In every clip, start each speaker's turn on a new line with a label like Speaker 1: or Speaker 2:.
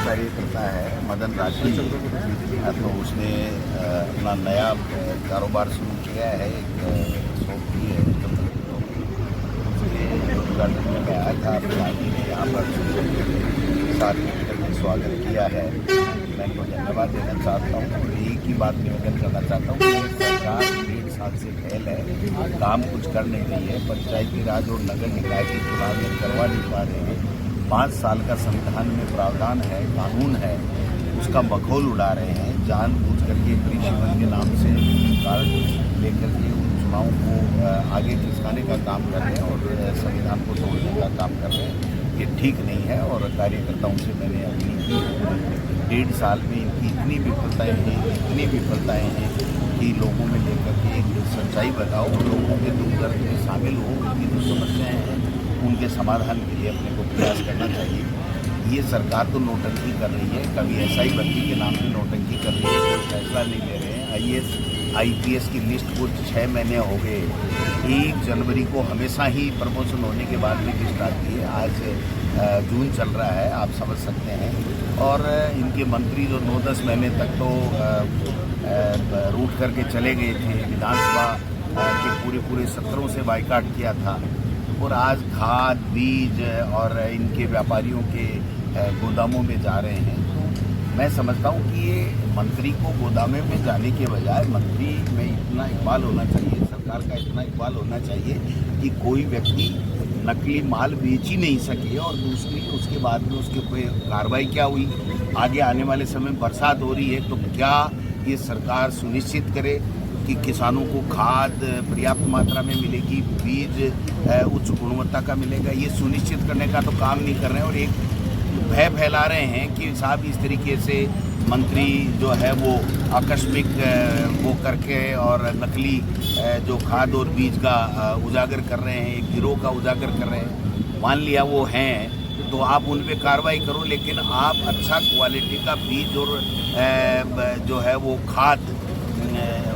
Speaker 1: कार्यकर्ता है मदन राठी, तो उसने अपना नया कारोबार शुरू किया है। एक शॉप की है, उसके उद्घाटन में मैं आया था। राठी ने यहाँ पर साथ में स्वागत किया है। मैं उनको धन्यवाद देना चाहता हूँ और एक ही बात निवेदन करना चाहता हूँ कि सरकार 1.5 साल से फेल है, काम कुछ कर नहीं रही है। पंचायती राज और नगर निकाय के चुनाव में करवा नहीं पा रहे हैं। 5 साल का संविधान में प्रावधान है, कानून है, उसका मखौल उड़ा रहे हैं। जानबूझ करके कृषि वन के नाम से कारण लेकर के उन चुनावों को आगे खिसकाने का काम कर रहे हैं और संविधान को तोड़ने का काम कर रहे हैं। ये ठीक नहीं है और कार्यकर्ताओं से मैंने अपील की, 1.5 साल में इनकी इतनी विफलताएं हैं कि लोगों में लेकर के एक सच्चाई बताओ, लोगों के दुख दर्द में शामिल हो, उनकी जो समस्याएँ हैं उनके समाधान के लिए अपने को प्रयास करना चाहिए। ये सरकार तो नोटंकी कर रही है, कभी SI भर्ती के नाम पे नोटंकी कर रही है, कोई फैसला नहीं ले रहे हैं। IAS IPS की लिस्ट को 6 महीने हो गए। 1 जनवरी को हमेशा ही प्रमोशन होने के बाद में लिस्ट आती है। आज जून चल रहा है, आप समझ सकते हैं। और इनके मंत्री जो 9-10 महीने तक तो रूट करके चले गए थे, विधानसभा के पूरे सत्रों से बाइकाट किया था, और आज खाद बीज और इनके व्यापारियों के गोदामों में जा रहे हैं। तो मैं समझता हूँ कि ये मंत्री को गोदामे में जाने के बजाय मंत्री में इतना इकबाल होना चाहिए, सरकार का इतना इकबाल होना चाहिए कि कोई व्यक्ति नकली माल बेच ही नहीं सके। और दूसरी उसके बाद में उसके ऊपर कार्रवाई क्या हुई, आगे आने वाले समय बरसात हो रही है तो क्या ये सरकार सुनिश्चित करे कि किसानों को खाद पर्याप्त मात्रा में मिलेगी, बीज उच्च गुणवत्ता का मिलेगा। ये सुनिश्चित करने का तो काम नहीं कर रहे हैं और एक भय फैला रहे हैं कि साहब इस तरीके से मंत्री जो है वो आकस्मिक वो करके और नकली जो खाद और बीज का उजागर कर रहे हैं, एक गिरोह का उजागर कर रहे हैं। मान लिया वो हैं तो आप उन पे कार्रवाई करो, लेकिन आप अच्छा क्वालिटी का बीज और जो है वो खाद,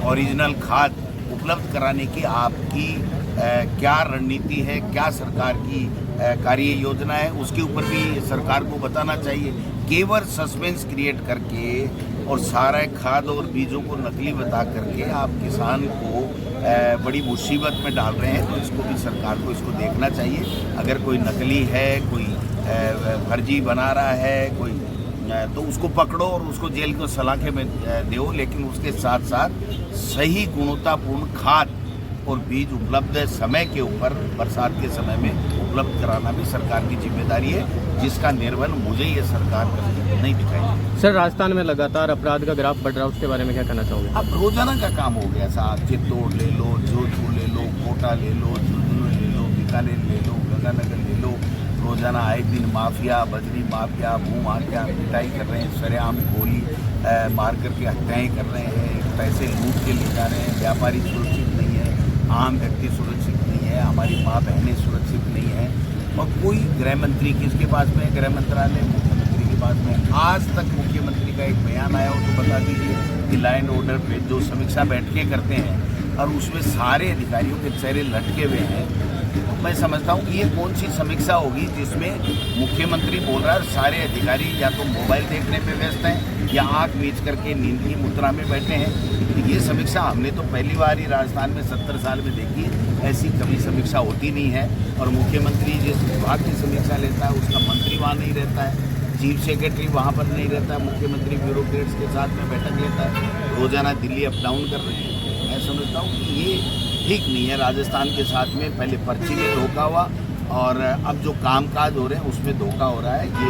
Speaker 1: ओरिजिनल खाद उपलब्ध कराने की आपकी क्या रणनीति है, क्या सरकार की कार्य योजना है, उसके ऊपर भी सरकार को बताना चाहिए। केवल सस्पेंस क्रिएट करके और सारे खाद और बीजों को नकली बता करके आप किसान को बड़ी मुसीबत में डाल रहे हैं। तो इसको भी सरकार को इसको देखना चाहिए। अगर कोई नकली है, कोई फर्जी बना रहा है कोई, तो उसको पकड़ो और उसको जेल को सलाखे में दो, लेकिन उसके साथ साथ सही गुणवत्तापूर्ण खाद और बीज उपलब्ध समय के ऊपर बरसात के समय में उपलब्ध कराना भी सरकार की जिम्मेदारी है, जिसका निर्वहन मुझे ये सरकार नहीं दिखाई।
Speaker 2: सर, राजस्थान में लगातार अपराध का ग्राफ बढ़ रहा है, उसके बारे में क्या कहना चाहोगे?
Speaker 1: अब रोजाना का काम हो गया साहब। चित्तौड़ ले लो, जोधपुर ले लो, कोटा ले लो, झुंझुनू ले लो, बीकानेर ले लो, गंगानगर ले लो। रोजाना आए दिन माफिया, बजरी माफिया, भू माफिया पिटाई कर रहे हैं, सरेआम गोली मार करके हत्याएँ कर रहे हैं, पैसे लूट के ले जा रहे हैं। व्यापारी सुरक्षित नहीं है, आम व्यक्ति सुरक्षित नहीं है, हमारी माँ बहनें सुरक्षित नहीं है। और कोई गृह मंत्री किसके पास में है? गृह मंत्रालय मुख्यमंत्री के पास में। आज तक मुख्यमंत्री का एक बयान आया हो तो बता दीजिए कि लॉ एंड ऑर्डर पे जो समीक्षा बैठकें करते हैं और उसमें सारे अधिकारियों के चेहरे लटके हुए हैं। तो मैं समझता हूँ कि ये कौन सी समीक्षा होगी जिसमें मुख्यमंत्री बोल रहा है, सारे अधिकारी या तो मोबाइल देखने पे व्यस्त हैं या आँख मीच करके नींद की मुद्रा में बैठे हैं। ये समीक्षा हमने तो पहली बार ही राजस्थान में 70 साल में देखी है। ऐसी कभी समीक्षा होती नहीं है। और मुख्यमंत्री जिस विभाग की समीक्षा लेता है उसका मंत्री वहाँ नहीं रहता है, चीफ सेक्रेटरी वहाँ पर नहीं रहता है, मुख्यमंत्री ब्यूरोक्रेट्स के साथ में बैठक लेता है, रोजाना दिल्ली अप डाउन कर रहे हैं। मैं समझता हूँ कि ये ठीक नहीं है। राजस्थान के साथ में पहले पर्ची में धोखा हुआ और अब जो कामकाज हो रहे हैं उसमें धोखा हो रहा है। ये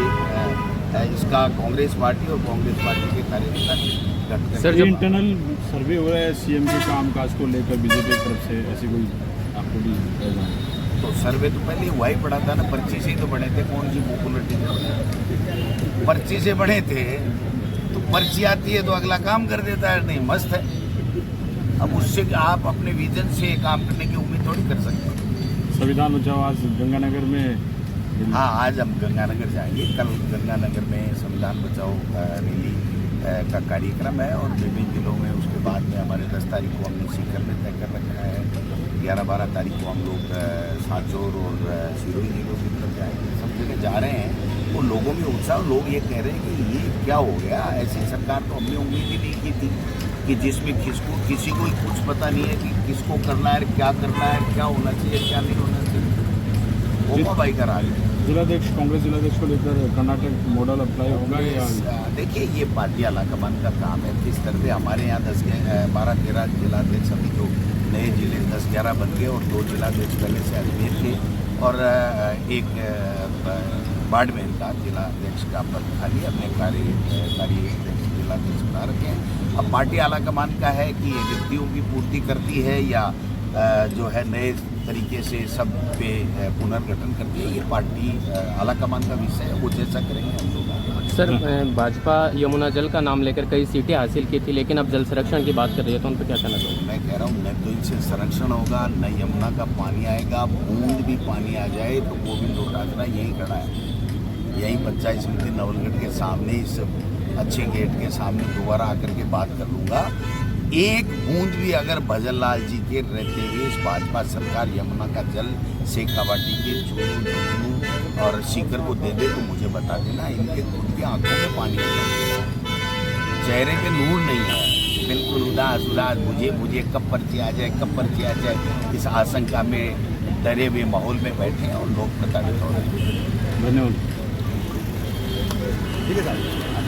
Speaker 1: इसका कांग्रेस पार्टी और कांग्रेस पार्टी के कार्यकर्ता
Speaker 3: सर, जो इंटरनल सर्वे हो रहा है सीएम के कामकाज को लेकर बीजेपी की तरफ से, ऐसी कोई आपको भी?
Speaker 1: तो सर्वे तो पहले हुआ ही पड़ा था ना, पर्ची से ही तो बने थे। कौन सी पॉपुलरिटी पर्ची से बने थे? तो पर्ची आती है तो अगला काम कर देता है, नहीं मस्त है। अब उससे आप अपने विजन से काम करने की उम्मीद थोड़ी कर सकते हैं।
Speaker 3: संविधान बचाओ आज गंगानगर में।
Speaker 1: हाँ, आज हम गंगानगर जाएंगे। कल गंगानगर में संविधान बचाओ रैली का कार्यक्रम है और विभिन्न जिलों में। उसके बाद में हमारे 10 तारीख को हमने सीकर में तय कर रखा है। 11-12 तारीख को हम लोग सांचौर और सिरोही जिलों की तरफ जाएंगे। सब जगह जा रहे हैं। वो लोगों में उत्साह, लोग ये कह रहे हैं कि ये क्या हो गया, ऐसी सरकार तो हमने उम्मीद ही नहीं की थी कि जिसमें किसी को कुछ पता नहीं है कि किसको करना है, क्या करना है, क्या होना चाहिए, क्या नहीं होना चाहिए। ओपा भाई का राज है।
Speaker 3: जिलाध्यक्ष, कांग्रेस जिलाध्यक्ष को लेकर कर्नाटक मॉडल अप्लाई होगा या?
Speaker 1: देखिए, ये पार्टी आलाकमान का काम है किस तरह से। हमारे यहाँ 12-13 जिलाध्यक्ष, अभी तो नए जिले 10-11 बन गए और 2 जिलाध्यक्ष पहले से अजमेर के और एक बाड़मेर का जिलाध्यक्ष का पद खाली अपने कार्यकारी जिलाध्यक्ष बना रखे हैं। अब पार्टी आलाकमान का है कि ये व्यक्तियों की पूर्ति करती है या जो है नए तरीके से सब पे पुनर्गठन करती है। ये पार्टी आलाकमान का विषय है, वो जैसा करेंगे हम लोग।
Speaker 2: सर, भाजपा यमुना जल का नाम लेकर कई सीटें हासिल की थी, लेकिन अब जल संरक्षण की बात कर रही है, तो उन पर क्या कहना चाहोगे?
Speaker 1: मैं कह रहा हूँ, न तो इनसे संरक्षण होगा, न यमुना का पानी आएगा। बूंद भी पानी आ जाए तो गोविंद डोटासरा यहीं खड़ा है, यहीं पंचायत समिति नवलगढ़ के सामने, इस अच्छे गेट के सामने दोबारा आकर के बात कर लूँगा। एक बूंद भी अगर भजन लाल जी के रहते हुए इस भाजपा सरकार यमुना का जल शेखावाटी के चूरू और सीकर को दे दे तो मुझे बता देना, इनके खुद की आंखों में पानी आ जाएगा, चेहरे पे नूर नहीं है, बिल्कुल उदास मुझे कब पर्ची आ जाए, इस आशंका में डरे हुए माहौल में बैठे हैं और लोग प्रताड़ित हो रहे हैं।
Speaker 3: धन्यवाद।
Speaker 1: ठीक है साहब।